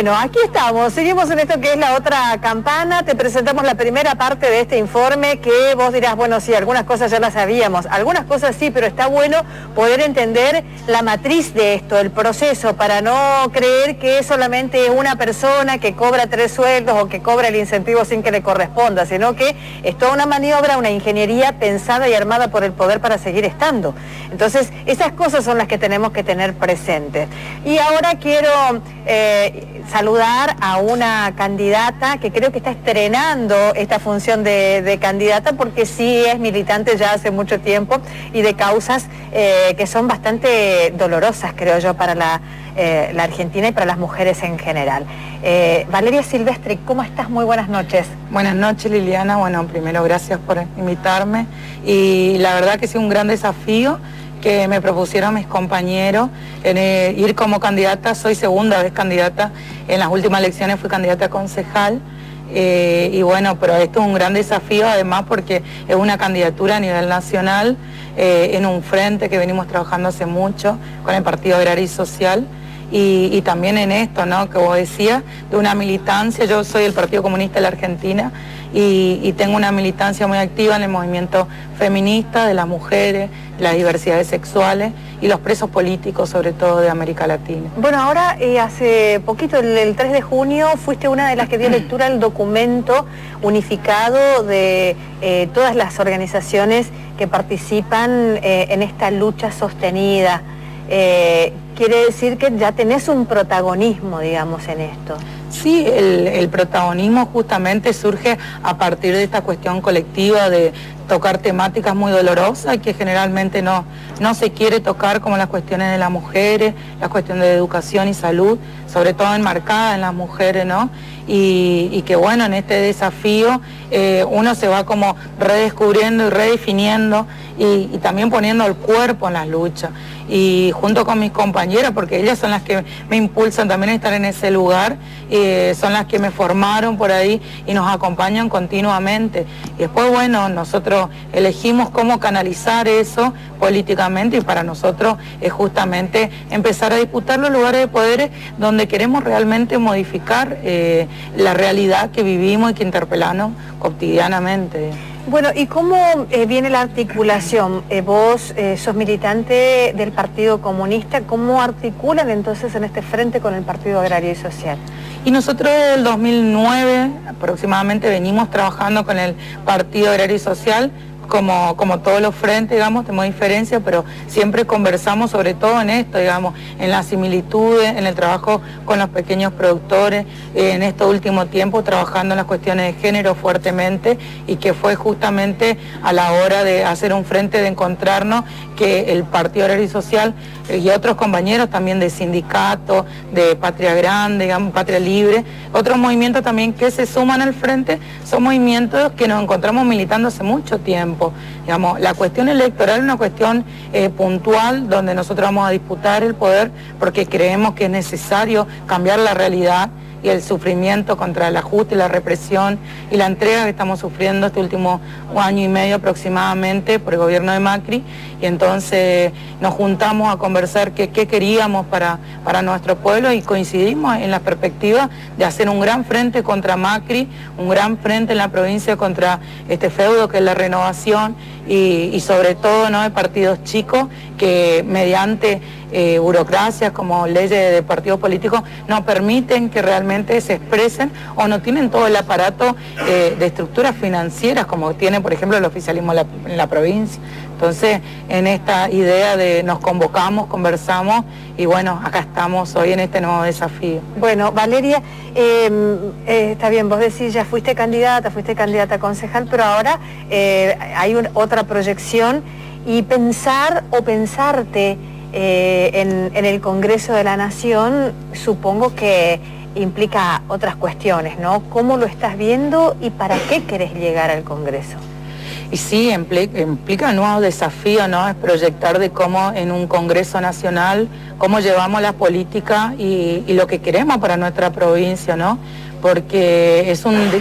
Bueno, aquí estamos, seguimos en esto que es La Otra Campana, te presentamos la primera parte de este informe que vos dirás, bueno, sí, algunas cosas ya las sabíamos, algunas cosas sí, pero está bueno poder entender la matriz de esto, el proceso, para no creer que es solamente una persona que cobra 3 sueldos o que cobra el incentivo sin que le corresponda, sino que es toda una maniobra, una ingeniería pensada y armada por el poder para seguir estando. Entonces, esas cosas son las que tenemos que tener presentes. Y ahora quiero saludar a una candidata que creo que está estrenando esta función de candidata, porque sí es militante ya hace mucho tiempo y de causas que son bastante dolorosas, creo yo, para la Argentina y para las mujeres en general. Valeria Silvestri, ¿cómo estás? Muy buenas noches. Buenas noches, Liliana. Bueno, primero gracias por invitarme y la verdad que ha sido un gran desafío que me propusieron mis compañeros en ir como candidata. Soy segunda vez candidata, en las últimas elecciones fui candidata a concejal, y bueno, pero esto es un gran desafío además porque es una candidatura a nivel nacional, en un frente que venimos trabajando hace mucho con el Partido Agrario y Social. Y también en esto, ¿no?, que vos decías, de una militancia. Yo soy del Partido Comunista de la Argentina y tengo una militancia muy activa en el movimiento feminista, de las mujeres, las diversidades sexuales y los presos políticos, sobre todo de América Latina. Bueno, ahora hace poquito, el 3 de junio, fuiste una de las que dio lectura al documento unificado de todas las organizaciones que participan en esta lucha sostenida. Quiere decir que ya tenés un protagonismo, digamos, en esto. Sí, el protagonismo justamente surge a partir de esta cuestión colectiva de tocar temáticas muy dolorosas que generalmente no se quiere tocar, como las cuestiones de las mujeres, las cuestiones de educación y salud, sobre todo enmarcadas en las mujeres, ¿no? Y que bueno, en este desafío uno se va como redescubriendo y redefiniendo y también poniendo el cuerpo en las luchas. Y junto con mis compañeras, porque ellas son las que me impulsan también a estar en ese lugar, son las que me formaron por ahí y nos acompañan continuamente. Y después, bueno, nosotros elegimos cómo canalizar eso políticamente y para nosotros es justamente empezar a disputar los lugares de poder donde queremos realmente modificar la realidad que vivimos y que interpelamos cotidianamente. Bueno, ¿y cómo viene la articulación? Vos sos militante del Partido Comunista, ¿cómo articulan entonces en este frente con el Partido Agrario y Social? Y nosotros desde el 2009 aproximadamente venimos trabajando con el Partido Agrario y Social, como todos los frentes, digamos, tenemos diferencias, pero siempre conversamos sobre todo en esto, digamos, en las similitudes, en el trabajo con los pequeños productores, en estos últimos tiempos trabajando en las cuestiones de género fuertemente, y que fue justamente a la hora de hacer un frente, de encontrarnos, que el Partido Agrario y Social y otros compañeros también de sindicatos, de Patria Grande, digamos, Patria Libre, otros movimientos también que se suman al frente, son movimientos que nos encontramos militando hace mucho tiempo. Digamos, la cuestión electoral es una cuestión puntual, donde nosotros vamos a disputar el poder porque creemos que es necesario cambiar la realidad y el sufrimiento contra el ajuste y la represión y la entrega que estamos sufriendo este último año y medio aproximadamente por el gobierno de Macri. Y entonces nos juntamos a conversar qué queríamos para nuestro pueblo, y coincidimos en la perspectiva de hacer un gran frente contra Macri, un gran frente en la provincia contra este feudo que es la renovación, y sobre todo, ¿no?, de partidos chicos que mediante burocracias como leyes de partidos políticos no permiten que realmente se expresen, o no tienen todo el aparato de estructuras financieras como tiene, por ejemplo, el oficialismo en la provincia. Entonces, en esta idea de nos convocamos, conversamos y bueno, acá estamos hoy en este nuevo desafío. Bueno, Valeria, está bien, vos decís, ya fuiste candidata a concejal, pero ahora hay otra proyección, y pensar o pensarte en el Congreso de la Nación, supongo que implica otras cuestiones, ¿no? ¿Cómo lo estás viendo y para qué querés llegar al Congreso? Y sí, implica nuevos desafíos, ¿no? Es proyectar de cómo en un Congreso Nacional, cómo llevamos la política y lo que queremos para nuestra provincia, ¿no? Porque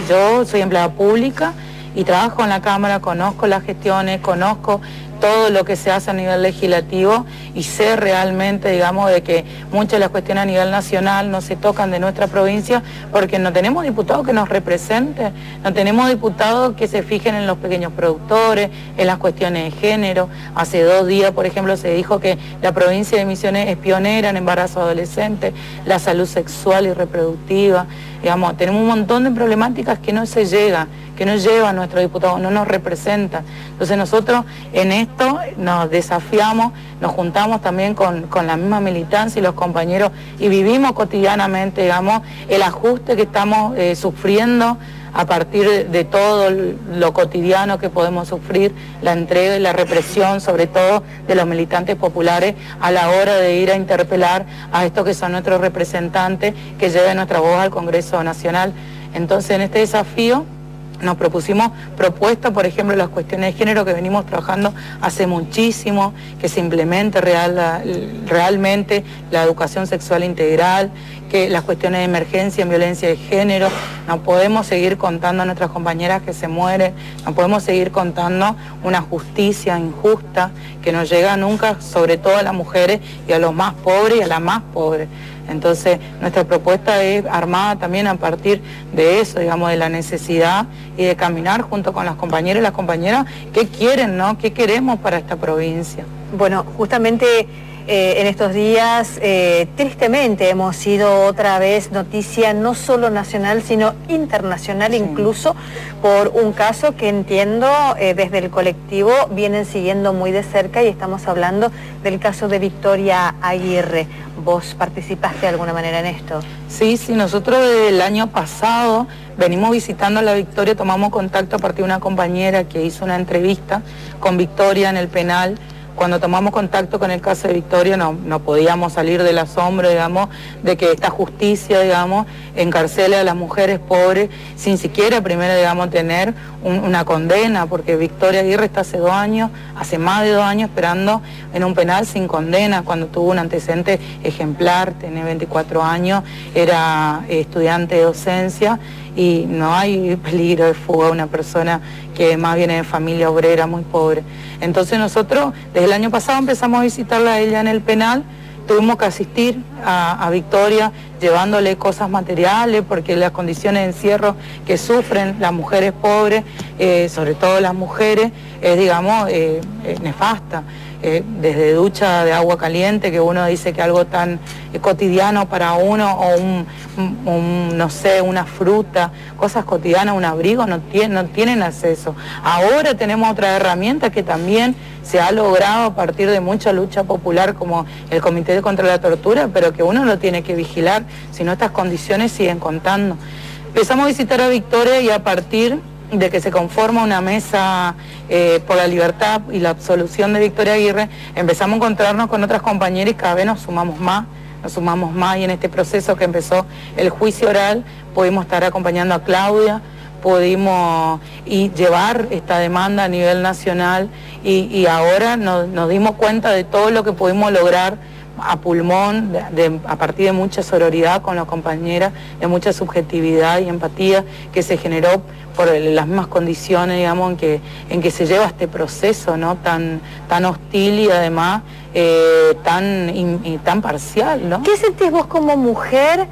yo soy empleada pública y trabajo en la Cámara, conozco las gestiones, conozco todo lo que se hace a nivel legislativo y sé realmente, digamos, de que muchas de las cuestiones a nivel nacional no se tocan de nuestra provincia porque no tenemos diputados que nos representen, no tenemos diputados que se fijen en los pequeños productores, en las cuestiones de género. Hace 2 días, por ejemplo, se dijo que la provincia de Misiones es pionera en embarazo adolescente, la salud sexual y reproductiva. Digamos, tenemos un montón de problemáticas que no se llega, que no llevan nuestros diputados, no nos representan. Entonces nosotros en esto nos desafiamos, nos juntamos también con la misma militancia y los compañeros y vivimos cotidianamente, digamos, el ajuste que estamos sufriendo a partir de todo lo cotidiano que podemos sufrir, la entrega y la represión, sobre todo de los militantes populares, a la hora de ir a interpelar a estos que son nuestros representantes, que lleven nuestra voz al Congreso Nacional. Entonces, en este desafío nos propusimos propuestas, por ejemplo, las cuestiones de género que venimos trabajando hace muchísimo, que se implemente realmente la educación sexual integral, que las cuestiones de emergencia en violencia de género. No podemos seguir contando a nuestras compañeras que se mueren, no podemos seguir contando una justicia injusta que no llega nunca, sobre todo a las mujeres y a los más pobres y a las más pobres. Entonces, nuestra propuesta es armada también a partir de eso, digamos, de la necesidad y de caminar junto con las compañeras y las compañeras qué quieren, ¿no? ¿Qué queremos para esta provincia? Bueno, justamente en estos días, tristemente, hemos sido otra vez noticia no solo nacional, sino internacional, sí, incluso por un caso que entiendo desde el colectivo vienen siguiendo muy de cerca, y estamos hablando del caso de Victoria Aguirre. ¿Vos participaste de alguna manera en esto? Sí, nosotros desde el año pasado venimos visitando a la Victoria, tomamos contacto a partir de una compañera que hizo una entrevista con Victoria en el penal. Cuando tomamos contacto con el caso de Victoria no podíamos salir del asombro, digamos, de que esta justicia, digamos, encarcele a las mujeres pobres sin siquiera primero, digamos, tener una condena, porque Victoria Aguirre está hace más de 2 años esperando en un penal sin condena, cuando tuvo un antecedente ejemplar, tiene 24 años, era estudiante de docencia y no hay peligro de fuga a una persona que más viene de familia obrera muy pobre. Entonces nosotros desde el año pasado empezamos a visitarla a ella en el penal, tuvimos que asistir a Victoria llevándole cosas materiales porque las condiciones de encierro que sufren las mujeres pobres, sobre todo las mujeres, es, digamos, nefasta. Desde ducha de agua caliente, que uno dice que algo tan cotidiano para uno, o no sé, una fruta, cosas cotidianas, un abrigo, no tienen acceso. Ahora tenemos otra herramienta que también se ha logrado a partir de mucha lucha popular, como el Comité contra la Tortura, pero que uno lo tiene que vigilar, si no estas condiciones siguen contando. Empezamos a visitar a Victoria y a partir de que se conforma una mesa por la libertad y la absolución de Victoria Aguirre, empezamos a encontrarnos con otras compañeras y cada vez nos sumamos más, y en este proceso que empezó el juicio oral pudimos estar acompañando a Claudia, pudimos llevar esta demanda a nivel nacional y ahora nos dimos cuenta de todo lo que pudimos lograr a pulmón, a partir de mucha sororidad con las compañeras, de mucha subjetividad y empatía que se generó por las mismas condiciones, digamos, en que se lleva este proceso, ¿no? tan hostil y además tan parcial, ¿no? ¿Qué sentís vos como mujer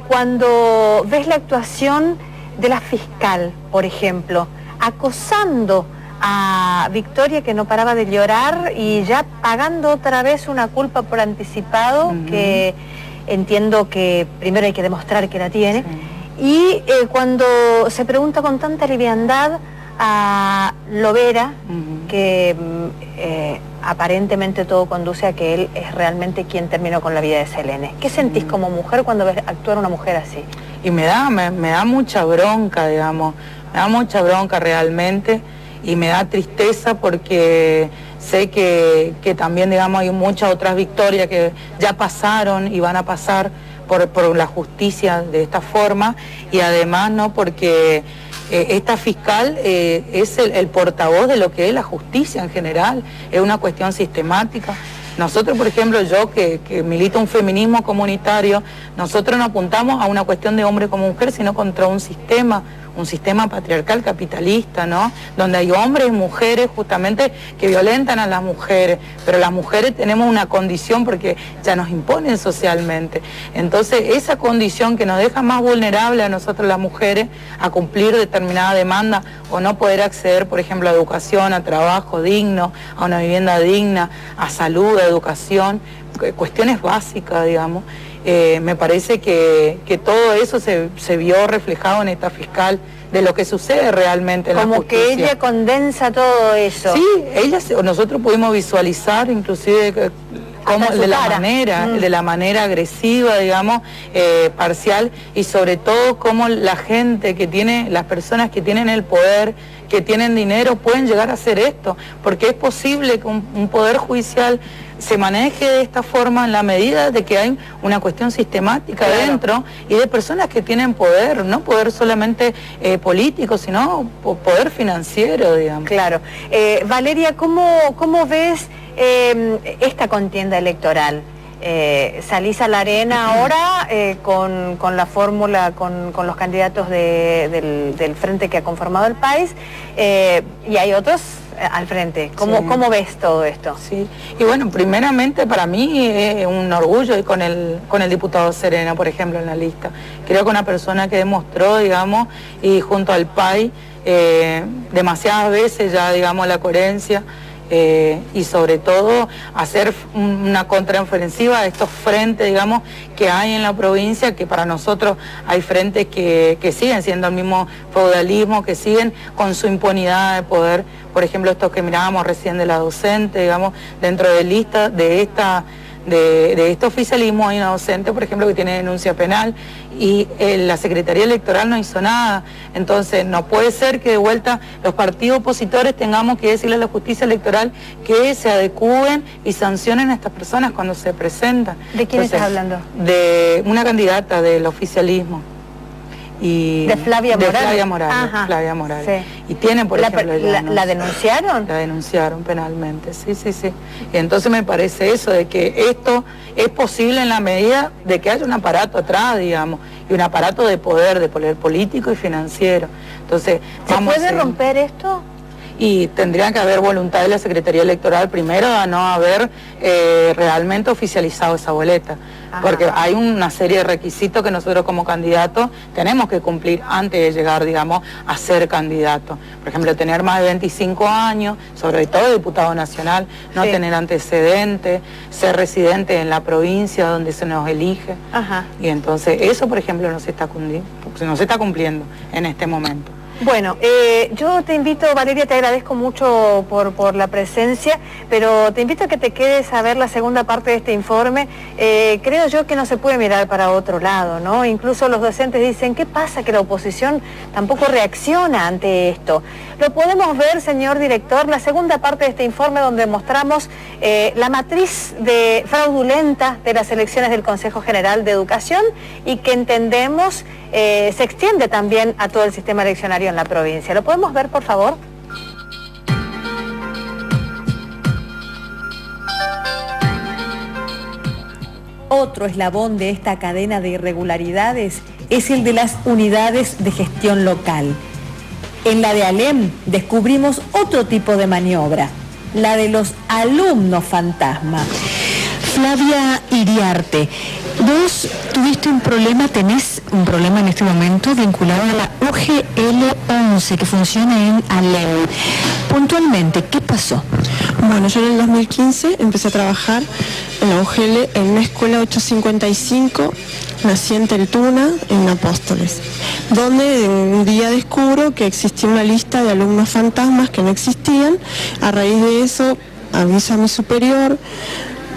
cuando ves la actuación de la fiscal, por ejemplo, acosando a Victoria, que no paraba de llorar, y ya pagando otra vez una culpa por anticipado, que entiendo que primero hay que demostrar que la tiene, y cuando se pregunta con tanta liviandad a Lovera, que aparentemente todo conduce a que él es realmente quien terminó con la vida de Selene. ¿Qué sentís como mujer cuando ves actuar a una mujer así? Y me da mucha bronca, digamos, me da mucha bronca realmente, y me da tristeza porque sé que también, digamos, hay muchas otras Victorias que ya pasaron y van a pasar por la justicia de esta forma, y además, ¿no?, porque esta fiscal es el portavoz de lo que es la justicia en general, es una cuestión sistemática. Nosotros, por ejemplo, yo que milito un feminismo comunitario, nosotros no apuntamos a una cuestión de hombre como mujer, sino contra un sistema un sistema patriarcal capitalista, ¿no? Donde hay hombres y mujeres justamente que violentan a las mujeres, pero las mujeres tenemos una condición porque ya nos imponen socialmente. Entonces esa condición que nos deja más vulnerables a nosotros las mujeres a cumplir determinada demanda o no poder acceder, por ejemplo, a educación, a trabajo digno, a una vivienda digna, a salud, a educación, cuestiones básicas, digamos. Me parece que todo eso se vio reflejado en esta fiscal de lo que sucede realmente en la justicia. Como que ella condensa todo eso. Sí, nosotros pudimos visualizar inclusive cómo, de la manera agresiva, digamos, parcial, y sobre todo cómo la gente que tiene, las personas que tienen el poder, que tienen dinero, pueden llegar a hacer esto, porque es posible que un poder judicial se maneje de esta forma en la medida de que hay una cuestión sistemática dentro y de personas que tienen poder, no poder solamente político, sino poder financiero, digamos. Claro. Valeria, ¿cómo ves esta contienda electoral? Salís a la arena ahora con la fórmula, con los candidatos del frente que ha conformado el país, y hay otros al frente. ¿Cómo ves todo esto? Sí, y bueno, primeramente para mí es un orgullo ir con el diputado Serena, por ejemplo, en la lista. Creo que una persona que demostró, digamos, y junto al PAI, demasiadas veces ya, digamos, la coherencia, y sobre todo hacer una contraofensiva a estos frentes, digamos, que hay en la provincia, que para nosotros hay frentes que siguen siendo el mismo feudalismo, que siguen con su impunidad de poder. Por ejemplo, estos que mirábamos recién de la docente, digamos, dentro de lista de este oficialismo hay una docente, por ejemplo, que tiene denuncia penal y la Secretaría Electoral no hizo nada. Entonces no puede ser que de vuelta los partidos opositores tengamos que decirle a la justicia electoral que se adecúen y sancionen a estas personas cuando se presentan. ¿De quién estás hablando? De una candidata del oficialismo. De Flavia Morales. Ajá. Flavia Morales. Sí. Y tienen, por ejemplo... ¿La denunciaron? La denunciaron penalmente, sí. Y entonces me parece eso, de que esto es posible en la medida de que haya un aparato atrás, digamos, y un aparato de poder político y financiero. Entonces, ¿se puede romper esto? Y tendría que haber voluntad de la Secretaría Electoral primero a no haber realmente oficializado esa boleta. Ajá. Porque hay una serie de requisitos que nosotros como candidatos tenemos que cumplir antes de llegar, digamos, a ser candidato. Por ejemplo, tener más de 25 años, sobre todo diputado nacional, no tener antecedentes, ser residente en la provincia donde se nos elige. Ajá. Y entonces eso, por ejemplo, no se está cumpliendo en este momento. Bueno, yo te invito, Valeria, te agradezco mucho por la presencia, pero te invito a que te quedes a ver la segunda parte de este informe. Creo yo que no se puede mirar para otro lado, ¿no? Incluso los docentes dicen, ¿qué pasa que la oposición tampoco reacciona ante esto? Lo podemos ver, señor director, la segunda parte de este informe donde mostramos la matriz fraudulenta de las elecciones del Consejo General de Educación y que entendemos se extiende también a todo el sistema eleccionario en la provincia. ¿Lo podemos ver, por favor? Otro eslabón de esta cadena de irregularidades es el de las unidades de gestión local. En la de ALEM descubrimos otro tipo de maniobra, la de los alumnos fantasma. Flavia Iriarte, vos tenés un problema en este momento vinculado a la UGL 11 que funciona en ALEM. Puntualmente, ¿qué pasó? Bueno, yo en el 2015 empecé a trabajar en la UGL en una escuela 855, nací en Teltuna, en Apóstoles, donde un día descubro que existía una lista de alumnos fantasmas que no existían. A raíz de eso, aviso a mi superior.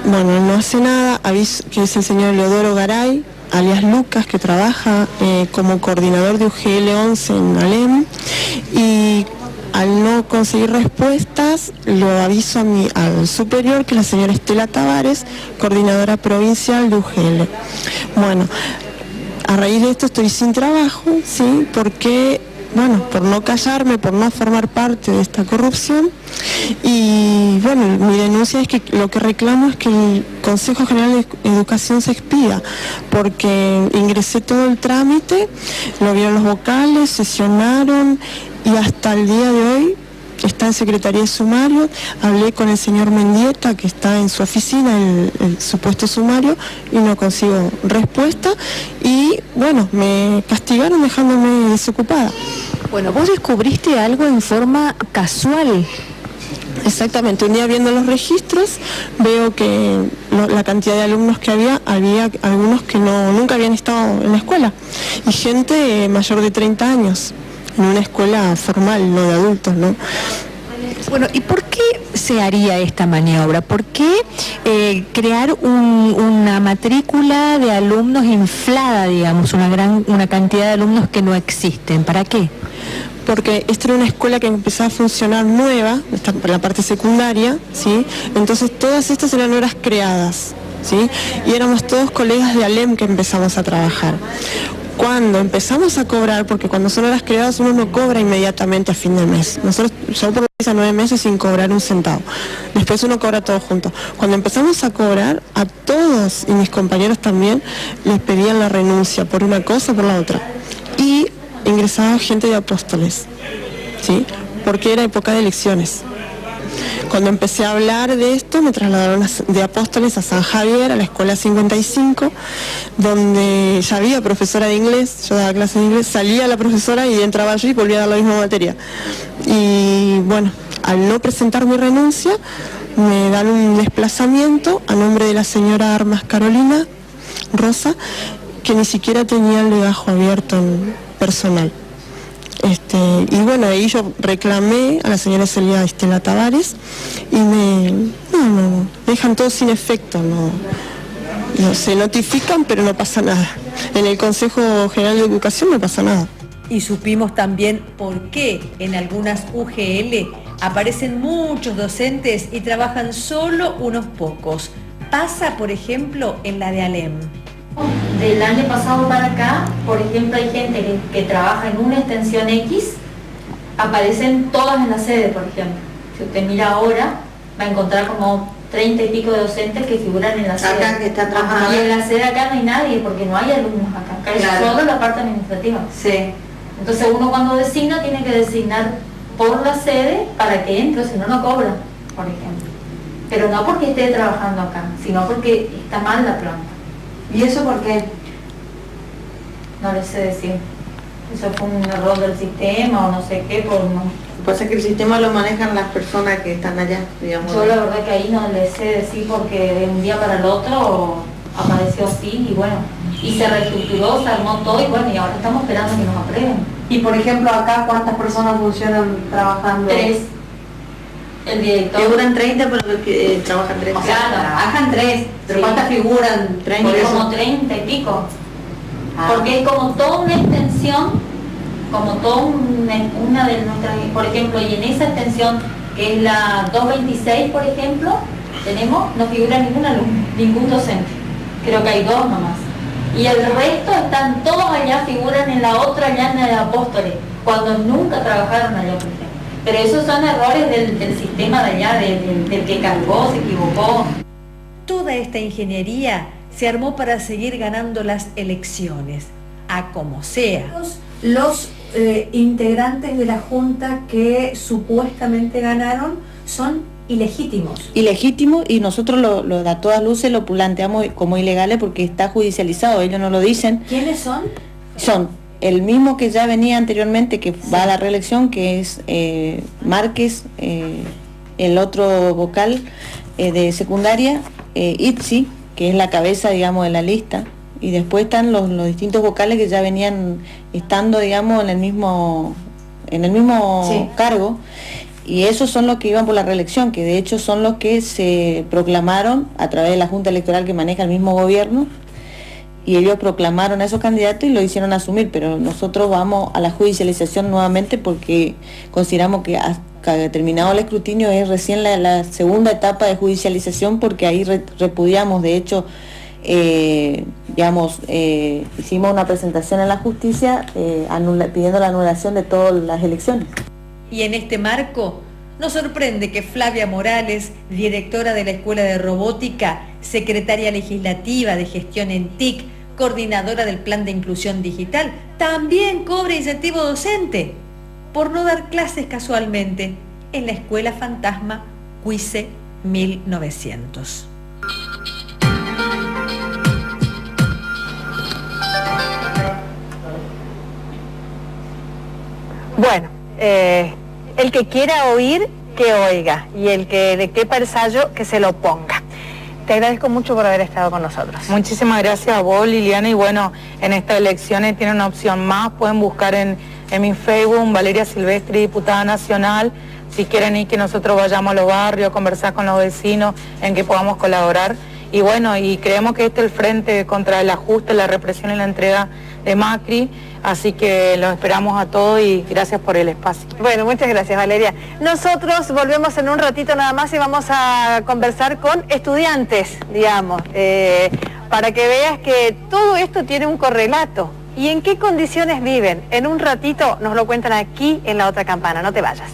Bueno, no hace nada, aviso que es el señor Leodoro Garay, alias Lucas, que trabaja como coordinador de UGL 11 en ALEM, y al no conseguir respuestas, lo aviso al superior, que es la señora Estela Tavares, coordinadora provincial de UGL. Bueno, a raíz de esto estoy sin trabajo, ¿sí? Porque, bueno, por no callarme, por no formar parte de esta corrupción, y Y bueno, mi denuncia es que lo que reclamo es que el Consejo General de Educación se expida, porque ingresé todo el trámite, lo vieron los vocales, sesionaron y hasta el día de hoy está en Secretaría de Sumario. Hablé con el señor Mendieta, que está en su oficina, el supuesto sumario, y no consigo respuesta. Y bueno, me castigaron dejándome desocupada. Bueno, vos descubriste algo en forma casual. Exactamente, un día viendo los registros veo que la cantidad de alumnos que había algunos que nunca habían estado en la escuela, y gente mayor de 30 años, en una escuela formal, no de adultos, ¿no? Bueno, ¿y por qué se haría esta maniobra? ¿Por qué crear una matrícula de alumnos inflada, digamos, una cantidad de alumnos que no existen? ¿Para qué? Porque esta era una escuela que empezaba a funcionar nueva, por la parte secundaria, ¿sí? Entonces todas estas eran horas creadas, ¿sí? Y éramos todos colegas de ALEM que empezamos a trabajar. Cuando empezamos a cobrar, porque cuando son horas creadas uno no cobra inmediatamente a fin de mes. Yo por a 9 meses sin cobrar un centavo. Después uno cobra todo junto. Cuando empezamos a cobrar, a todos y mis compañeros también les pedían la renuncia por una cosa o por la otra. Y ingresaba gente de Apóstoles, ¿sí? Porque era época de elecciones. Cuando empecé a hablar de esto, me trasladaron de Apóstoles a San Javier, a la escuela 55, donde ya había profesora de inglés, yo daba clases de inglés, salía la profesora y entraba yo y volvía a dar la misma materia. Y bueno, al no presentar mi renuncia, me dan un desplazamiento a nombre de la señora Armas Carolina Rosa, que ni siquiera tenía el legajo abierto personal. Y bueno, ahí yo reclamé a la señora Celia Estela Tavares y me dejan todo sin efecto, no se notifican, pero no pasa nada. En el Consejo General de Educación no pasa nada. Y supimos también por qué en algunas UGL aparecen muchos docentes y trabajan solo unos pocos. Pasa, por ejemplo, en la de ALEM. Del año pasado para acá, por ejemplo, hay gente que trabaja en una extensión X, aparecen todas en la sede, por ejemplo. Si usted mira ahora, va a encontrar como 30 y pico de docentes que figuran en la sede. Acá que está trabajando. Y en la sede acá no hay nadie, porque no hay alumnos acá. Acá Claro. es solo la parte administrativa. Sí. Entonces uno cuando designa tiene que designar por la sede para que entre, si no, no cobra, por ejemplo. Pero no porque esté trabajando acá, sino porque está mal la planta. ¿Y eso por qué? No les sé decir. Eso fue un error del sistema o no sé qué. Pasa que el sistema lo manejan las personas que están allá, digamos. Yo la verdad que ahí no les sé decir porque de un día para el otro apareció así y bueno, y se reestructuró, se armó todo y bueno, y ahora estamos esperando que nos aprueben. Y por ejemplo acá, ¿cuántas personas funcionan trabajando? 3. El director. Figuran 30, pero trabajan 3. O sea, trabajan 3. ¿Pero sí. cuántas figuran? 30. Por como 30 y pico. Ah. Porque es como toda una extensión, como toda una de nuestras, por ejemplo, y en esa extensión, que es la 226, por ejemplo, no figura ningún alumno, ningún docente. Creo que hay 2 nomás. Y el resto están todos allá, figuran en la otra allá en el Apóstoles, cuando nunca trabajaron allá, por ejemplo. Pero esos son errores del sistema de allá, del que cargó, se equivocó. Toda esta ingeniería se armó para seguir ganando las elecciones, a como sea. Los integrantes de la Junta que supuestamente ganaron son ilegítimos. Ilegítimo, y nosotros a todas luces lo planteamos como ilegales porque está judicializado, ellos no lo dicen. ¿Quiénes son? Son el mismo que ya venía anteriormente, que va a la reelección, que es Márquez, el otro vocal de secundaria, Itzi, que es la cabeza, digamos, de la lista, y después están los distintos vocales que ya venían estando, digamos, en el mismo sí, cargo, y esos son los que iban por la reelección, que de hecho son los que se proclamaron a través de la Junta Electoral que maneja el mismo gobierno, y ellos proclamaron a esos candidatos y lo hicieron asumir, pero nosotros vamos a la judicialización nuevamente porque consideramos que hasta terminado el escrutinio es recién la segunda etapa de judicialización, porque ahí repudiamos, de hecho, hicimos una presentación en la justicia pidiendo la anulación de todas las elecciones. Y en este marco nos sorprende que Flavia Morales, directora de la Escuela de Robótica, secretaria legislativa de gestión en TIC, coordinadora del Plan de Inclusión Digital, también cobre incentivo docente por no dar clases casualmente en la Escuela Fantasma Cuise 1900. Bueno, el que quiera oír, que oiga, y el que le quepa el sayo, que se lo ponga. Te agradezco mucho por haber estado con nosotros. Muchísimas gracias a vos, Liliana, y bueno, en estas elecciones tienen una opción más, pueden buscar en mi Facebook, Valeria Silvestri, diputada nacional, si quieren ir que nosotros vayamos a los barrios, a conversar con los vecinos, en que podamos colaborar. Y bueno, y creemos que este es el frente contra el ajuste, la represión y la entrega de Macri, así que los esperamos a todos y gracias por el espacio. Bueno, muchas gracias, Valeria. Nosotros volvemos en un ratito nada más y vamos a conversar con estudiantes, digamos, para que veas que todo esto tiene un correlato. ¿Y en qué condiciones viven? En un ratito nos lo cuentan aquí en La Otra Campana, no te vayas.